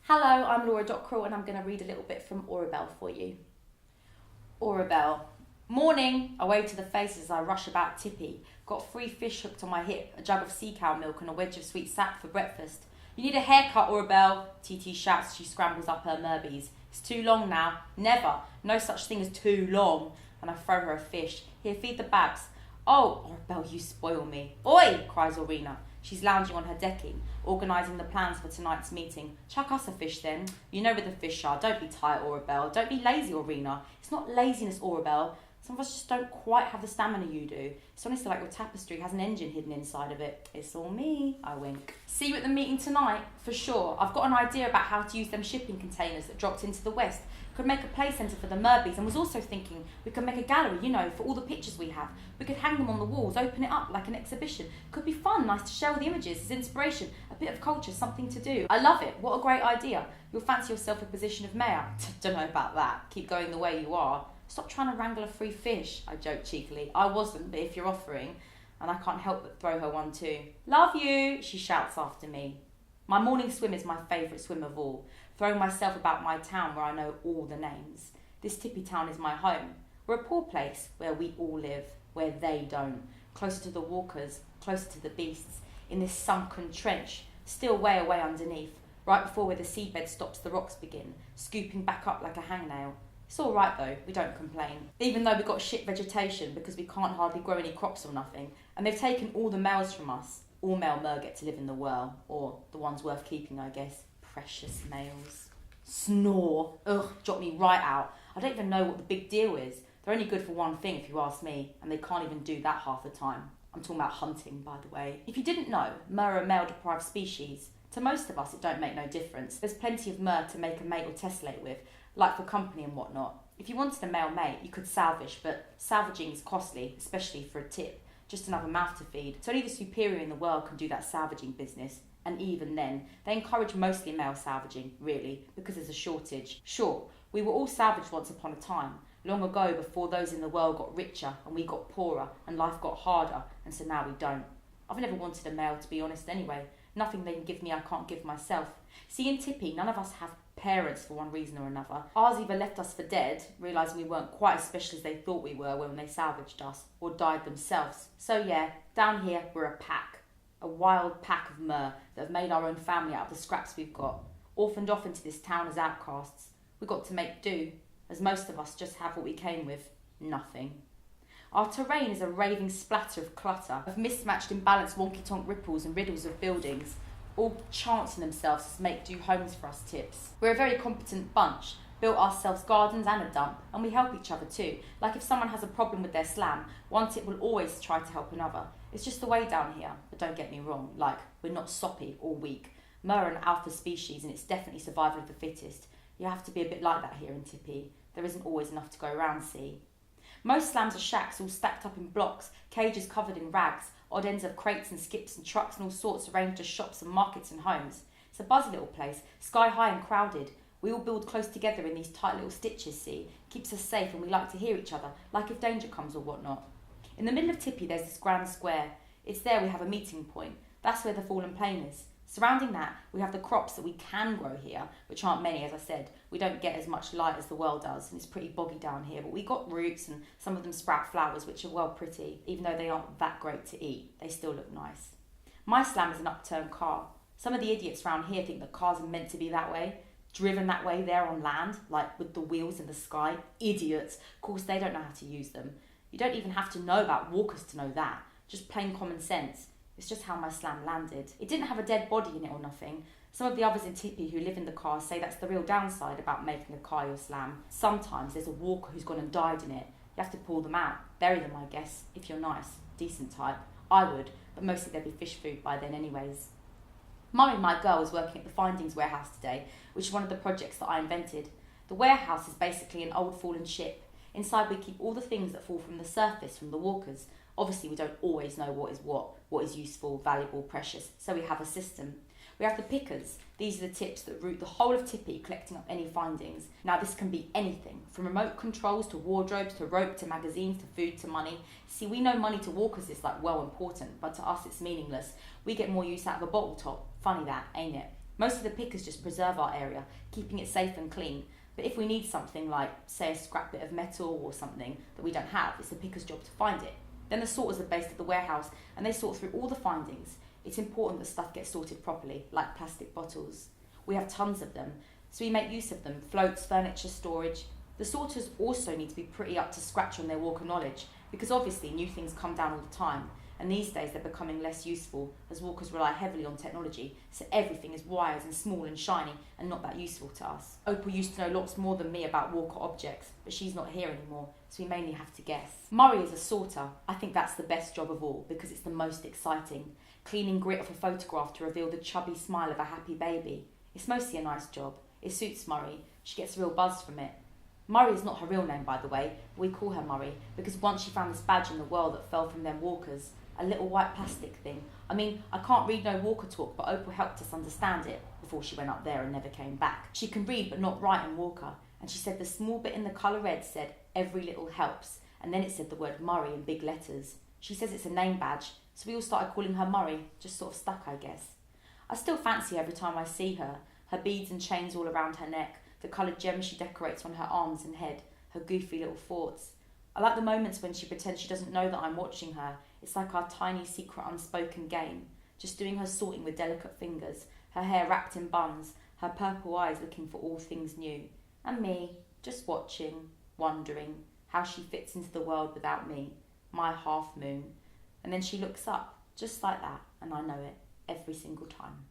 Hello, I'm Laura Dockrill and I'm going to read a little bit from Aurabel for you. Aurabel. Morning. I wave to the faces as I rush about Tippy. Got 3 fish hooked on my hip, a jug of sea cow milk and a wedge of sweet sap for breakfast. You need a haircut, Aurabel, TT shouts as she scrambles up her merbies. It's too long now. Never. No such thing as too long. And I throw her a fish. Here, feed the babs. Oh, Aurabel, you spoil me. Oi, cries Aurina. She's lounging on her decking, organising the plans for tonight's meeting. Chuck us a fish then. You know where the fish are. Don't be tight, Aurabel. Don't be lazy, Aurina. It's not laziness, Aurabel. Some of us just don't quite have the stamina you do. It's honestly like your tapestry has an engine hidden inside of it. It's all me, I wink. See you at the meeting tonight, for sure. I've got an idea about how to use them shipping containers that dropped into the west. Could make a play centre for the Merbies, and was also thinking we could make a gallery, for all the pictures we have. We could hang them on the walls, open it up like an exhibition. Could be fun, nice to share all the images as inspiration, a bit of culture, something to do. I love it, what a great idea. You'll fancy yourself a position of mayor. Don't know about that, keep going the way you are. Stop trying to wrangle a free fish, I joke cheekily. I wasn't, but if you're offering, and I can't help but throw her one too. Love you, she shouts after me. My morning swim is my favourite swim of all, throwing myself about my town where I know all the names. This tippy town is my home. We're a poor place where we all live, where they don't. Closer to the walkers, closer to the beasts, in this sunken trench, still way away underneath, right before where the seabed stops the rocks begin, scooping back up like a hangnail. It's all right though, we don't complain. Even though we've got shit vegetation because we can't hardly grow any crops or nothing, and they've taken all the males from us. All male mer get to live in the whirl, or the ones worth keeping, I guess. Precious males. Snore. Ugh, dropped me right out. I don't even know what the big deal is. They're only good for one thing if you ask me, and they can't even do that half the time. I'm talking about hunting, by the way. If you didn't know, mer are a male-deprived species. To most of us, it don't make no difference. There's plenty of mer to make a mate or tessellate with, like for company and whatnot. If you wanted a male mate, you could salvage, but salvaging is costly, especially for a tip. Just another mouth to feed. So only the superior in the world can do that salvaging business. And even then, they encourage mostly male salvaging, really, because there's a shortage. Sure, we were all salvaged once upon a time, long ago before those in the world got richer and we got poorer and life got harder, and so now we don't. I've never wanted a male, to be honest, anyway. Nothing they can give me I can't give myself. See, in Tippy, none of us have parents for one reason or another. Ours either left us for dead, realising we weren't quite as special as they thought we were when they salvaged us, or died themselves. So yeah, down here we're a pack. A wild pack of mer that have made our own family out of the scraps we've got. Orphaned off into this town as outcasts. We've got to make do, as most of us just have what we came with. Nothing. Our terrain is a raving splatter of clutter, of mismatched, imbalanced wonky-tonk ripples and riddles of buildings, all chancing themselves as make-do homes for us tips. We're a very competent bunch, built ourselves gardens and a dump, and we help each other too. Like if someone has a problem with their slam, one tip will always try to help another. It's just the way down here, but don't get me wrong, like, we're not soppy or weak. Mer are an alpha species and it's definitely survival of the fittest. You have to be a bit like that here in Tippy. There isn't always enough to go around, see. Most slams are shacks all stacked up in blocks, cages covered in rags, odd ends of crates and skips and trucks and all sorts arranged as shops and markets and homes. It's a buzzy little place, sky high and crowded. We all build close together in these tight little stitches, see. Keeps us safe and we like to hear each other, like if danger comes or whatnot. In the middle of Tippy there's this grand square. It's there we have a meeting point. That's where the fallen plain is. Surrounding that, we have the crops that we can grow here, which aren't many, as I said. We don't get as much light as the world does, and it's pretty boggy down here, but we got roots, and some of them sprout flowers, which are well pretty. Even though they aren't that great to eat, they still look nice. My slam is an upturned car. Some of the idiots around here think that cars are meant to be that way, driven that way there on land, like with the wheels in the sky. Idiots. Of course, they don't know how to use them. You don't even have to know about walkers to know that. Just plain common sense. It's just how my slam landed. It didn't have a dead body in it or nothing. Some of the others in Tippy who live in the car say that's the real downside about making a car your slam. Sometimes there's a walker who's gone and died in it. You have to pull them out. Bury them, I guess, if you're nice, decent type. I would, but mostly there'd be fish food by then anyways. Mummy, my girl, is working at the Findings warehouse today, which is one of the projects that I invented. The warehouse is basically an old fallen ship. Inside we keep all the things that fall from the surface from the walkers. Obviously, we don't always know what is useful, valuable, precious, so we have a system. We have the pickers. These are the tips that route the whole of Tippy, collecting up any findings. Now, this can be anything, from remote controls to wardrobes to rope to magazines to food to money. See, we know money to walkers is like well important, but to us it's meaningless. We get more use out of a bottle top. Funny that, ain't it? Most of the pickers just preserve our area, keeping it safe and clean. But if we need something like, say, a scrap bit of metal or something that we don't have, it's the picker's job to find it. Then the sorters are based at the warehouse and they sort through all the findings. It's important that stuff gets sorted properly, like plastic bottles. We have tons of them, so we make use of them, floats, furniture, storage. The sorters also need to be pretty up to scratch on their walker knowledge, because obviously new things come down all the time, and these days they're becoming less useful as walkers rely heavily on technology, so everything is wires and small and shiny and not that useful to us. Opal used to know lots more than me about walker objects, but she's not here anymore, so we mainly have to guess. Murray is a sorter. I think that's the best job of all, because it's the most exciting. Cleaning grit off a photograph to reveal the chubby smile of a happy baby. It's mostly a nice job. It suits Murray. She gets a real buzz from it. Murray is not her real name, by the way, but we call her Murray because once she found this badge in the well that fell from them walkers, a little white plastic thing. I mean, I can't read no walker talk, but Opal helped us understand it before she went up there and never came back. She can read but not write in walker, and she said the small bit in the colour red said, "Every little helps," and then it said the word Murray in big letters. She says it's a name badge, so we all started calling her Murray, just sort of stuck, I guess. I still fancy her every time I see her beads and chains all around her neck, the coloured gems she decorates on her arms and head, her goofy little thoughts. I like the moments when she pretends she doesn't know that I'm watching her. It's like our tiny secret unspoken game, just doing her sorting with delicate fingers, her hair wrapped in buns, her purple eyes looking for all things new, and me, just watching, wondering how she fits into the world without me, my half moon. And then she looks up, just like that, and I know it, every single time.